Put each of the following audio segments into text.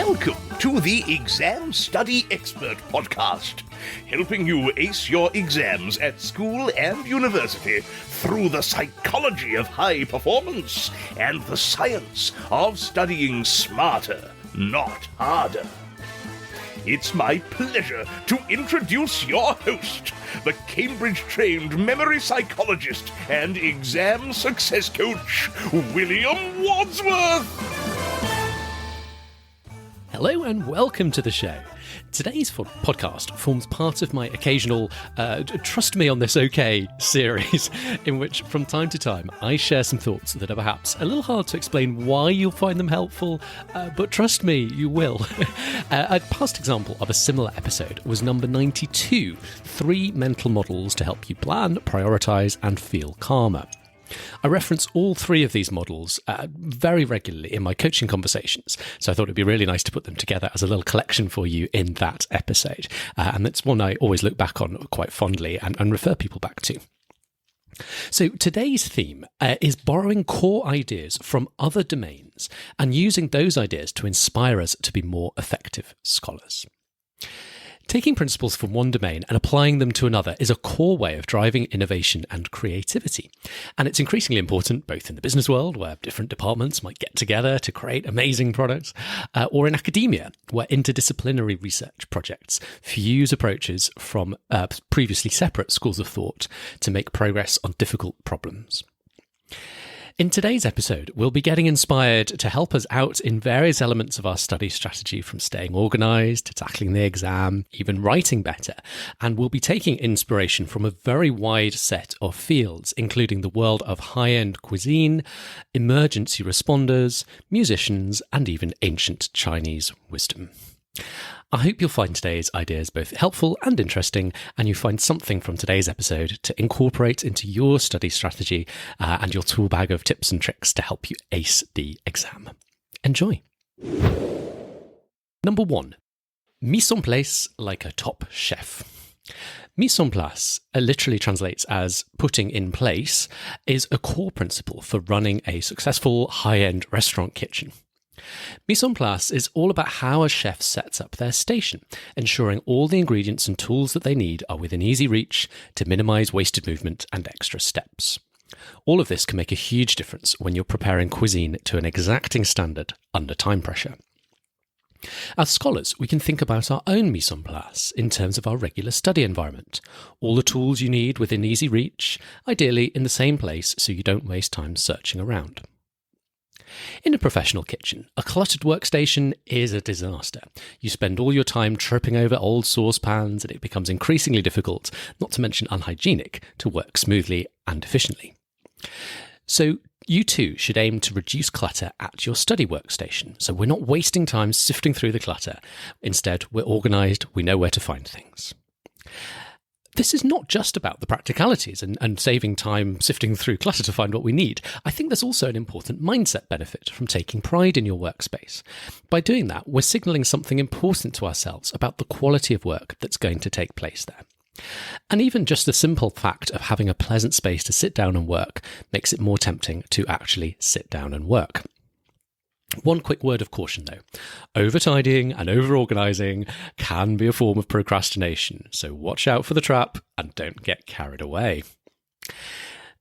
Welcome to the Exam Study Expert Podcast, helping you ace your exams at school and university through the psychology of high performance and the science of studying smarter, not harder. It's my pleasure to introduce your host, the Cambridge-trained memory psychologist and exam success coach, William Wadsworth. Hello and welcome to the show. Today's podcast forms part of my occasional Trust Me on This OK series, in which from time to time I share some thoughts that are perhaps a little hard to explain why you'll find them helpful, but trust me, you will. A past example of a similar episode was number 92, 3 mental models to help you plan, prioritise and feel calmer. I reference all 3 of these models very regularly in my coaching conversations, so I thought it'd be really nice to put them together as a little collection for you in that episode. And it's one I always look back on quite fondly and refer people back to. So today's theme is borrowing core ideas from other domains and using those ideas to inspire us to be more effective scholars. Taking principles from one domain and applying them to another is a core way of driving innovation and creativity. And it's increasingly important both in the business world, where different departments might get together to create amazing products, or in academia, where interdisciplinary research projects fuse approaches from previously separate schools of thought to make progress on difficult problems. In today's episode, we'll be getting inspired to help us out in various elements of our study strategy, from staying organised to tackling the exam, even writing better. And we'll be taking inspiration from a very wide set of fields, including the world of high-end cuisine, emergency responders, musicians, and even ancient Chinese wisdom. I hope you'll find today's ideas both helpful and interesting, and you find something from today's episode to incorporate into your study strategy and your tool bag of tips and tricks to help you ace the exam. Enjoy. Number 1. Mise en place like a top chef. Mise en place, literally translates as putting in place, is a core principle for running a successful high-end restaurant kitchen. Mise en place is all about how a chef sets up their station, ensuring all the ingredients and tools that they need are within easy reach to minimise wasted movement and extra steps. All of this can make a huge difference when you're preparing cuisine to an exacting standard under time pressure. As scholars, we can think about our own mise en place in terms of our regular study environment. All the tools you need within easy reach, ideally in the same place so you don't waste time searching around. In a professional kitchen, a cluttered workstation is a disaster. You spend all your time tripping over old saucepans, and it becomes increasingly difficult, not to mention unhygienic, to work smoothly and efficiently. So you too should aim to reduce clutter at your study workstation, so we're not wasting time sifting through the clutter. Instead, we're organised, we know where to find things. This is not just about the practicalities and saving time sifting through clutter to find what we need. I think there's also an important mindset benefit from taking pride in your workspace. By doing that, we're signalling something important to ourselves about the quality of work that's going to take place there. And even just the simple fact of having a pleasant space to sit down and work makes it more tempting to actually sit down and work. One quick word of caution though, over-tidying and over-organising can be a form of procrastination, so watch out for the trap and don't get carried away.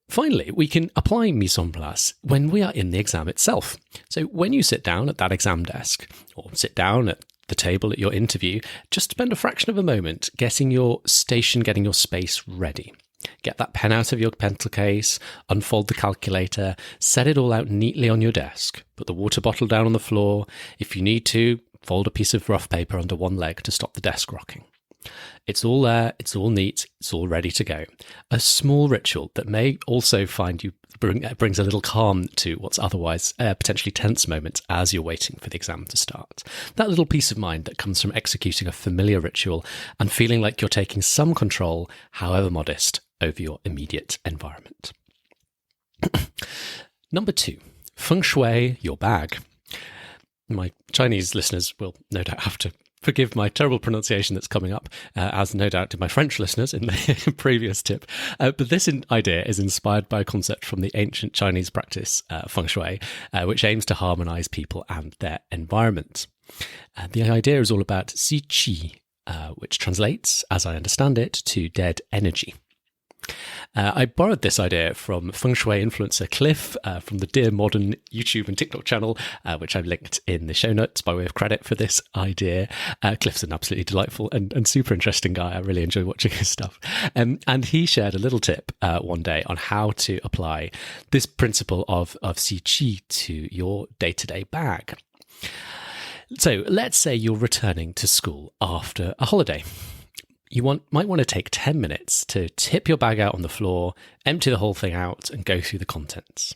Finally, we can apply mise en place when we are in the exam itself. So when you sit down at that exam desk, or sit down at the table at your interview, just spend a fraction of a moment getting your station, getting your space ready. Get that pen out of your pencil case, unfold the calculator, set it all out neatly on your desk, put the water bottle down on the floor. If you need to, fold a piece of rough paper under one leg to stop the desk rocking. It's all there, it's all neat, it's all ready to go. A small ritual that may also brings a little calm to what's otherwise a potentially tense moment as you're waiting for the exam to start. That little peace of mind that comes from executing a familiar ritual and feeling like you're taking some control, however modest, over your immediate environment. Number 2, feng shui your bag. My Chinese listeners will no doubt have to forgive my terrible pronunciation that's coming up, as no doubt did my French listeners in the previous tip. But this idea is inspired by a concept from the ancient Chinese practice, feng shui, which aims to harmonize people and their environment. The idea is all about effici, which translates, as I understand it, to dead energy. I borrowed this idea from feng shui influencer Cliff from the Dear Modern YouTube and TikTok channel, which I've linked in the show notes by way of credit for this idea. Cliff's an absolutely delightful and super interesting guy. I really enjoy watching his stuff. And he shared a little tip one day on how to apply this principle of effici to your day-to-day bag. So let's say you're returning to school after a holiday. You might want to take 10 minutes to tip your bag out on the floor, empty the whole thing out, and go through the contents.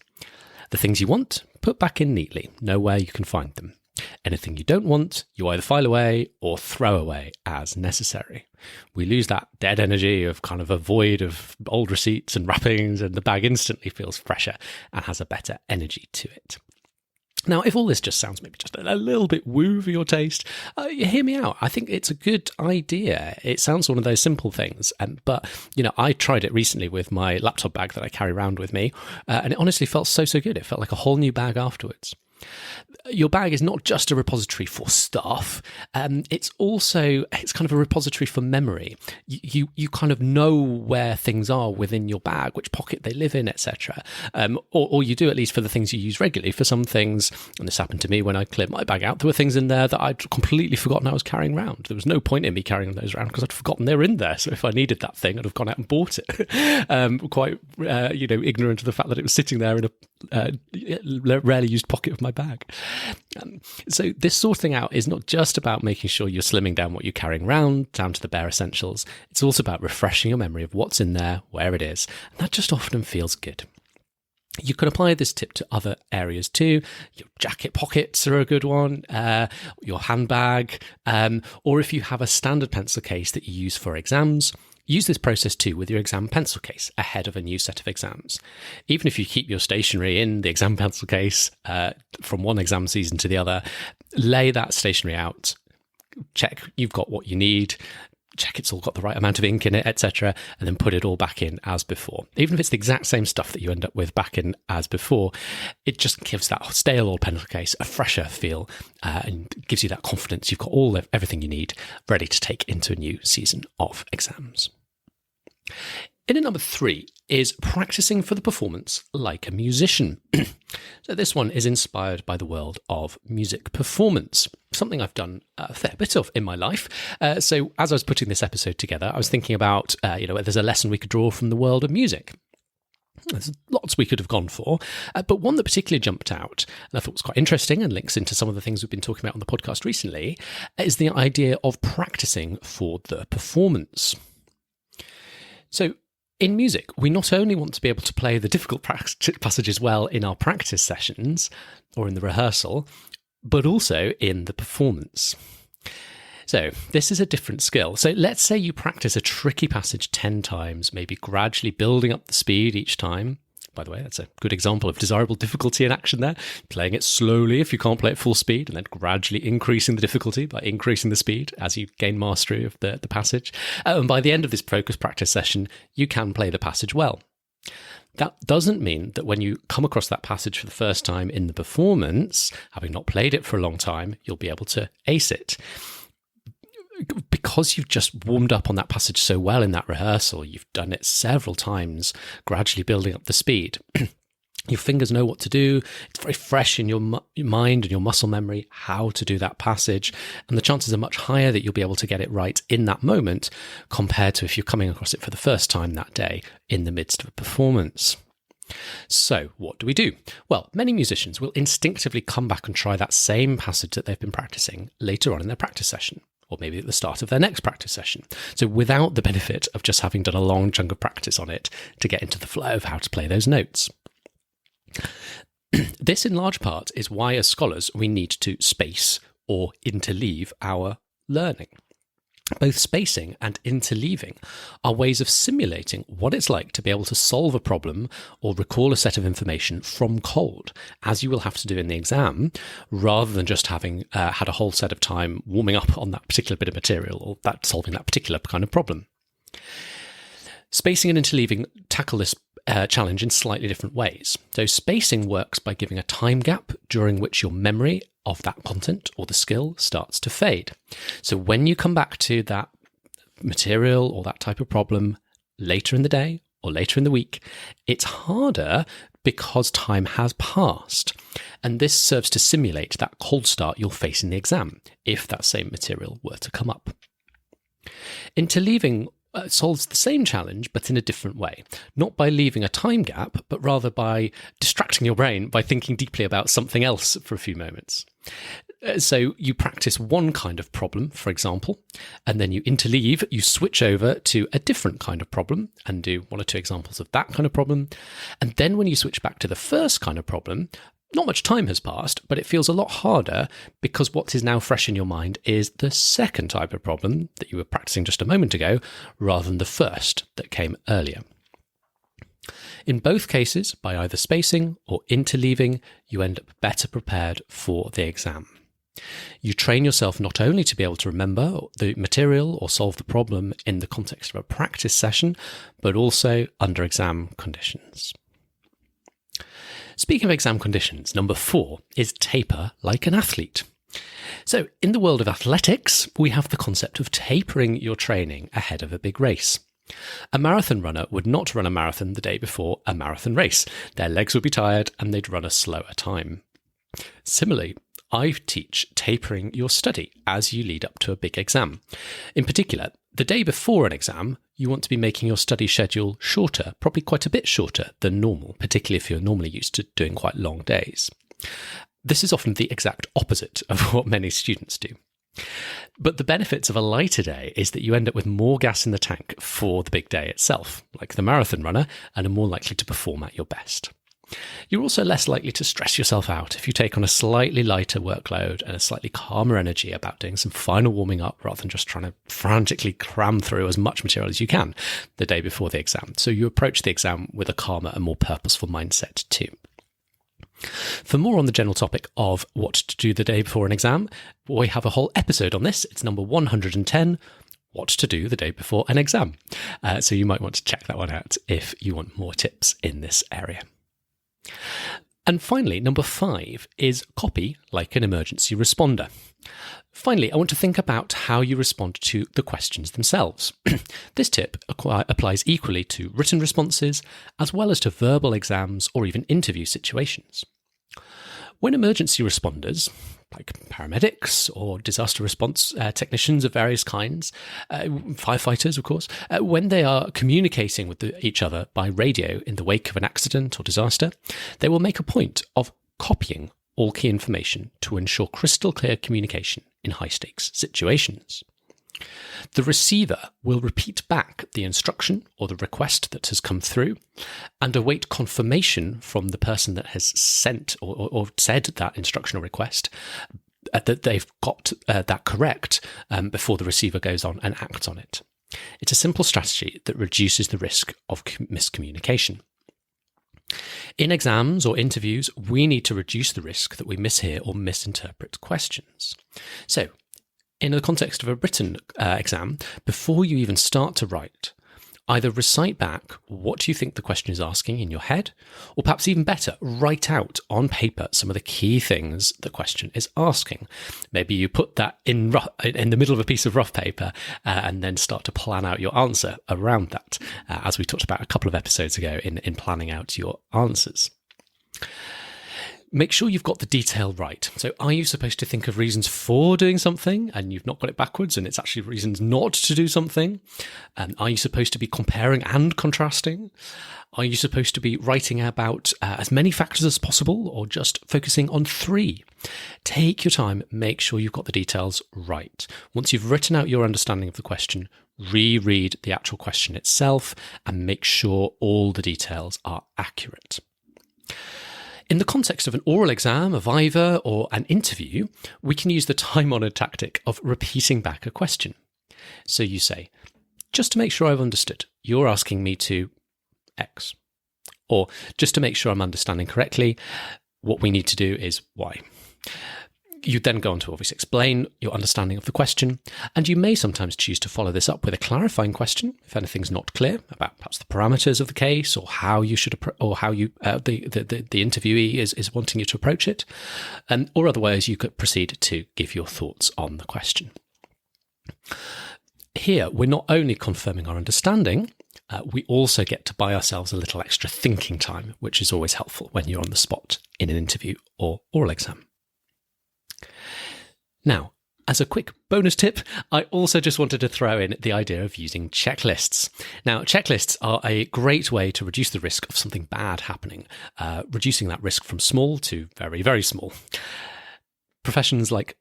The things you want, put back in neatly, know where you can find them. Anything you don't want, you either file away or throw away as necessary. We lose that dead energy of kind of a void of old receipts and wrappings, and the bag instantly feels fresher and has a better energy to it. Now, if all this just sounds maybe just a little bit woo for your taste, hear me out. I think it's a good idea. It sounds one of those simple things, but I tried it recently with my laptop bag that I carry around with me, and it honestly felt so good. It felt like a whole new bag afterwards. Your bag is not just a repository for stuff. It's kind of a repository for memory. You kind of know where things are within your bag, which pocket they live in, etc. Or you do, at least for the things you use regularly. For some things, and this happened to me when I cleared my bag out, there were things in there that I'd completely forgotten I was carrying around. There was no point in me carrying those around because I'd forgotten they were in there. So if I needed that thing, I'd have gone out and bought it. Quite ignorant of the fact that it was sitting there in a rarely used pocket of my bag. So this sorting out is not just about making sure you're slimming down what you're carrying around down to the bare essentials. It's also about refreshing your memory of what's in there, where it is, and that just often feels good. You can apply this tip to other areas too. Your jacket pockets are a good one, your handbag, or if you have a standard pencil case that you use for exams, use this process too with your exam pencil case ahead of a new set of exams. Even if you keep your stationery in the exam pencil case from one exam season to the other, lay that stationery out, check you've got what you need, check it's all got the right amount of ink in it, etc., and then put it all back in as before. Even if it's the exact same stuff that you end up with back in as before, it just gives that stale old pencil case a fresher feel and gives you that confidence you've got everything you need ready to take into a new season of exams. In at number 3 is practicing for the performance like a musician. So this one is inspired by the world of music performance, something I've done a fair bit of in my life. So as I was putting this episode together, I was thinking about, there's a lesson we could draw from the world of music. There's lots we could have gone for, but one that particularly jumped out, and I thought was quite interesting and links into some of the things we've been talking about on the podcast recently, is the idea of practicing for the performance. So in music, we not only want to be able to play the difficult passages well in our practice sessions or in the rehearsal, but also in the performance. So this is a different skill. So let's say you practice a tricky passage 10 times, maybe gradually building up the speed each time. By the way, that's a good example of desirable difficulty in action there. Playing it slowly if you can't play at full speed, and then gradually increasing the difficulty by increasing the speed as you gain mastery of the passage. And by the end of this focus practice session, you can play the passage well. That doesn't mean that when you come across that passage for the first time in the performance, having not played it for a long time, you'll be able to ace it. Because you've just warmed up on that passage so well in that rehearsal, you've done it several times, gradually building up the speed. Your fingers know what to do. It's very fresh in your mind and your muscle memory how to do that passage. And the chances are much higher that you'll be able to get it right in that moment compared to if you're coming across it for the first time that day in the midst of a performance. So what do we do? Well, many musicians will instinctively come back and try that same passage that they've been practicing later on in their practice session, or maybe at the start of their next practice session. So without the benefit of just having done a long chunk of practice on it to get into the flow of how to play those notes. This, in large part, is why as scholars we need to space or interleave our learning. Both spacing and interleaving are ways of simulating what it's like to be able to solve a problem or recall a set of information from cold, as you will have to do in the exam, rather than just having had a whole set of time warming up on that particular bit of material or solving that particular kind of problem. Spacing and interleaving tackle this challenge in slightly different ways. So spacing works by giving a time gap during which your memory of that content or the skill starts to fade. So when you come back to that material or that type of problem later in the day or later in the week, it's harder because time has passed. And this serves to simulate that cold start you'll face in the exam if that same material were to come up. Interleaving solves the same challenge, but in a different way. Not by leaving a time gap, but rather by distracting your brain by thinking deeply about something else for a few moments. So you practice one kind of problem, for example, and then you interleave, you switch over to a different kind of problem and do one or two examples of that kind of problem. And then when you switch back to the first kind of problem, not much time has passed, but it feels a lot harder because what is now fresh in your mind is the second type of problem that you were practicing just a moment ago, rather than the first that came earlier. In both cases, by either spacing or interleaving, you end up better prepared for the exam. You train yourself not only to be able to remember the material or solve the problem in the context of a practice session, but also under exam conditions. Speaking of exam conditions, number 4 is taper like an athlete. So in the world of athletics, we have the concept of tapering your training ahead of a big race. A marathon runner would not run a marathon the day before a marathon race. Their legs would be tired and they'd run a slower time. Similarly, I teach tapering your study as you lead up to a big exam. In particular, the day before an exam, you want to be making your study schedule shorter, probably quite a bit shorter than normal, particularly if you're normally used to doing quite long days. This is often the exact opposite of what many students do. But the benefits of a lighter day is that you end up with more gas in the tank for the big day itself, like the marathon runner, and are more likely to perform at your best. You're also less likely to stress yourself out if you take on a slightly lighter workload and a slightly calmer energy about doing some final warming up rather than just trying to frantically cram through as much material as you can the day before the exam. So you approach the exam with a calmer and more purposeful mindset too. For more on the general topic of what to do the day before an exam, we have a whole episode on this. It's number 110, What to Do the Day Before an Exam. So you might want to check that one out if you want more tips in this area. And finally, number 5 is copy like an emergency responder. Finally, I want to think about how you respond to the questions themselves. This tip applies equally to written responses, as well as to verbal exams or even interview situations. When emergency responders, like paramedics or disaster response technicians of various kinds, firefighters, of course, when they are communicating with each other by radio in the wake of an accident or disaster, they will make a point of copying all key information to ensure crystal clear communication in high-stakes situations. The receiver will repeat back the instruction or the request that has come through and await confirmation from the person that has sent or said that instruction or request that they've got that correct before the receiver goes on and acts on it. It's a simple strategy that reduces the risk of miscommunication. In exams or interviews, we need to reduce the risk that we mishear or misinterpret questions. So, in the context of a written exam, before you even start to write, either recite back what you think the question is asking in your head, or perhaps even better, write out on paper some of the key things the question is asking. Maybe you put that in the middle of a piece of rough paper and then start to plan out your answer around that, as we talked about a couple of episodes ago in planning out your answers. Make sure you've got the detail right. So are you supposed to think of reasons for doing something and you've not got it backwards and it's actually reasons not to do something? Are you supposed to be comparing and contrasting? Are you supposed to be writing about as many factors as possible or just focusing on 3? Take your time, make sure you've got the details right. Once you've written out your understanding of the question, reread the actual question itself and make sure all the details are accurate. In the context of an oral exam, a viva, or an interview, we can use the time-honoured tactic of repeating back a question. So you say, just to make sure I've understood, you're asking me to X. Or just to make sure I'm understanding correctly, what we need to do is Y. You then go on to obviously explain your understanding of the question, and you may sometimes choose to follow this up with a clarifying question if anything's not clear about perhaps the parameters of the case or how you should or how you the interviewee is wanting you to approach it, or otherwise you could proceed to give your thoughts on the question. Here, we're not only confirming our understanding, we also get to buy ourselves a little extra thinking time, which is always helpful when you're on the spot in an interview or oral exam. Now, as a quick bonus tip, I also just wanted to throw in the idea of using checklists. Now, checklists are a great way to reduce the risk of something bad happening, reducing that risk from small to very, very small. Professions like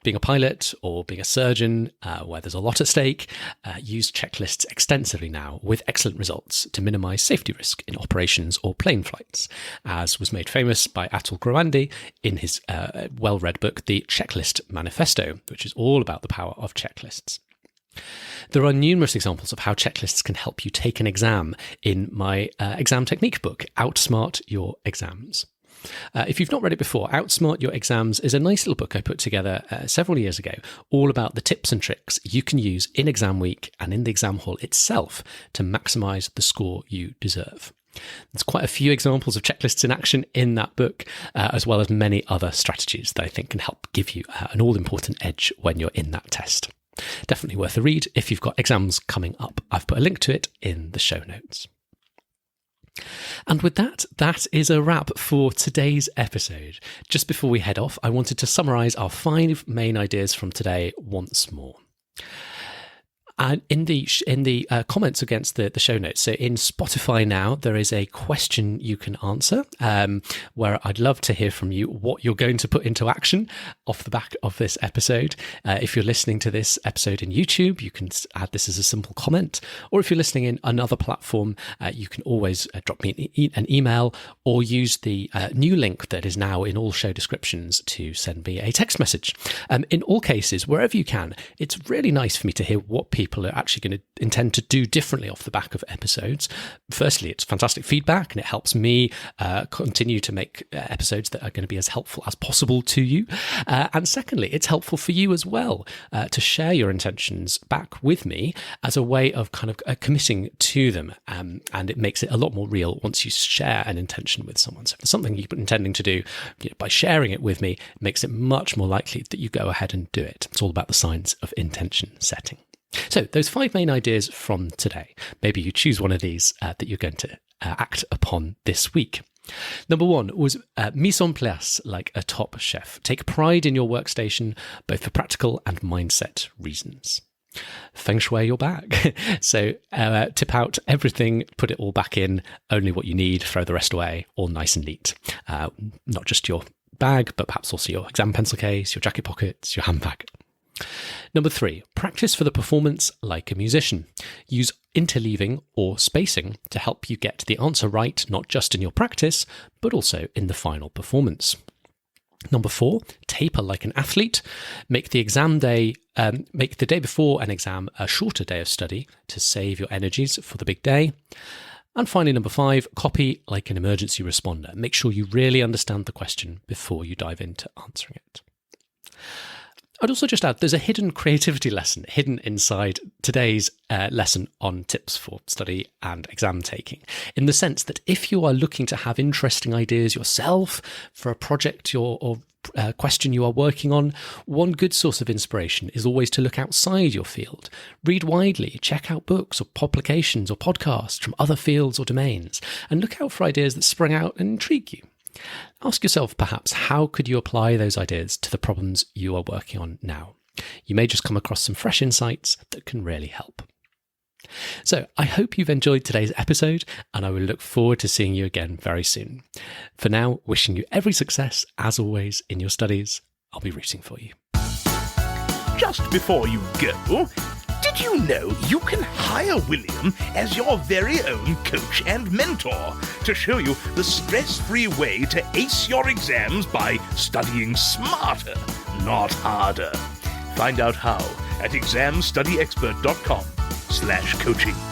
being a pilot or being a surgeon, where there's a lot at stake, use checklists extensively now with excellent results to minimise safety risk in operations or plane flights, as was made famous by Atul Gawande in his well-read book, The Checklist Manifesto, which is all about the power of checklists. There are numerous examples of how checklists can help you take an exam in my exam technique book, Outsmart Your Exams. If you've not read it before, Outsmart Your Exams is a nice little book I put together several years ago, all about the tips and tricks you can use in exam week and in the exam hall itself to maximise the score you deserve. There's quite a few examples of checklists in action in that book, as well as many other strategies that I think can help give you an all-important edge when you're in that test. Definitely worth a read if you've got exams coming up. I've put a link to it in the show notes. And with that, that is a wrap for today's episode. Just before we head off, I wanted to summarise our 5 main ideas from today once more. And in the comments against the show notes, so in Spotify now, there is a question you can answer, where I'd love to hear from you what you're going to put into action off the back of this episode. If you're listening to this episode in YouTube, you can add this as a simple comment, or if you're listening in another platform, you can always drop me an email or use the new link that is now in all show descriptions to send me a text message. In all cases, wherever you can, it's really nice for me to hear what people are actually going to intend to do differently off the back of episodes. Firstly, it's fantastic feedback and it helps me continue to make episodes that are going to be as helpful as possible to you. And secondly, it's helpful for you as well to share your intentions back with me as a way of kind of committing to them. And it makes it a lot more real once you share an intention with someone. So if there's something you're intending to do, by sharing it with me, it makes it much more likely that you go ahead and do it. It's all about the science of intention setting. So those 5 main ideas from today. Maybe you choose one of these that you're going to act upon this week. Number 1 was mise en place like a top chef. Take pride in your workstation, both for practical and mindset reasons. Feng shui your bag. So tip out everything, put it all back in, only what you need, throw the rest away, all nice and neat. Not just your bag, but perhaps also your exam pencil case, your jacket pockets, your handbag. Number 3, practice for the performance like a musician. Use interleaving or spacing to help you get the answer right, not just in your practice, but also in the final performance. Number 4, taper like an athlete. Make the day before an exam a shorter day of study to save your energies for the big day. And finally, number 5, copy like an emergency responder. Make sure you really understand the question before you dive into answering it. I'd also just add, there's a hidden creativity lesson hidden inside today's lesson on tips for study and exam taking, in the sense that if you are looking to have interesting ideas yourself for a project or question you are working on, one good source of inspiration is always to look outside your field. Read widely, check out books or publications or podcasts from other fields or domains, and look out for ideas that spring out and intrigue you. Ask yourself, perhaps, how could you apply those ideas to the problems you are working on now? You may just come across some fresh insights that can really help. So I hope you've enjoyed today's episode, and I will look forward to seeing you again very soon. For now, wishing you every success, as always, in your studies. I'll be rooting for you. Just before you go, did you know you can hire William as your very own coach and mentor to show you the stress-free way to ace your exams by studying smarter, not harder? Find out how at examstudyexpert.com/coaching.